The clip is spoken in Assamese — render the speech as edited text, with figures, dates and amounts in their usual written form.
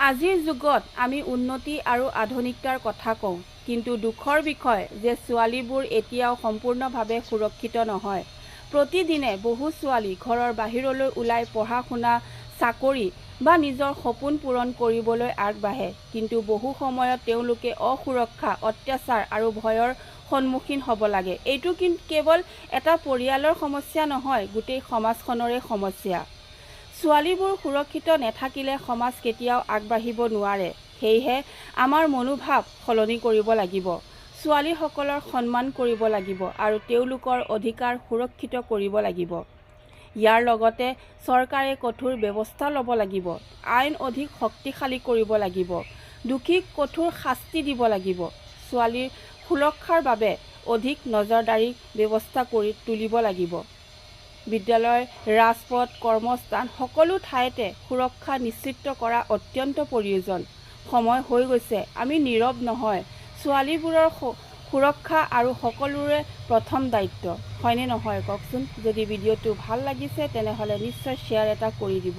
আজিৰ যুগত আমি উন্নতি আৰু আধুনিকতাৰ কথা কওঁ, কিন্তু দুখৰ বিষয় যে ছোৱালীবোৰ এতিয়াও সম্পূৰ্ণভাৱে সুৰক্ষিত নহয়। প্ৰতিদিনে বহু ছোৱালী ঘৰৰ বাহিৰলৈ ওলাই পঢ়া-শুনা, চাকৰি বা নিজৰ সপোন পূৰণ কৰিবলৈ আগবাঢ়ে, কিন্তু বহু সময়ত তেওঁলোকে অসুৰক্ষা, অত্যাচাৰ আৰু ভয়ৰ সন্মুখীন হ'ব লাগে। এইটো কিন্তু কেৱল এটা পৰিয়ালৰ সমস্যা নহয়, গোটেই সমাজখনৰে সমস্যা। ছোৱালীবোৰ সুৰক্ষিত নাথাকিলে সমাজ কেতিয়াও আগবাঢ়িব নোৱাৰে। সেয়েহে আমাৰ মনোভাৱ সলনি কৰিব লাগিব। ছোৱালীসকলৰ সন্মান কৰিব লাগিব আৰু তেওঁলোকৰ অধিকাৰ সুৰক্ষিত কৰিব লাগিব। ইয়াৰ লগতে চৰকাৰে কঠোৰ ব্যৱস্থা ল'ব লাগিব, আইন অধিক শক্তিশালী কৰিব লাগিব, দোষীক কঠোৰ শাস্তি দিব লাগিব, ছোৱালীৰ সুৰক্ষাৰ বাবে অধিক নজৰদাৰী ব্যৱস্থা কৰি তুলিব লাগিব। বিদ্যালয়, ৰাজপথ, কৰ্মস্থান সকলো ঠাইতে সুৰক্ষা নিশ্চিত কৰা অত্যন্ত প্ৰয়োজন। সময় হৈ গৈছে, আমি নীৰৱ নহয়। ছোৱালীবোৰৰ সুৰক্ষা আৰু সকলোৰে প্ৰথম দায়িত্ব, হয়নে নহয় কওকচোন? যদি ভিডিঅ'টো ভাল লাগিছে তেনেহ'লে নিশ্চয় শ্বেয়াৰ এটা কৰি দিব।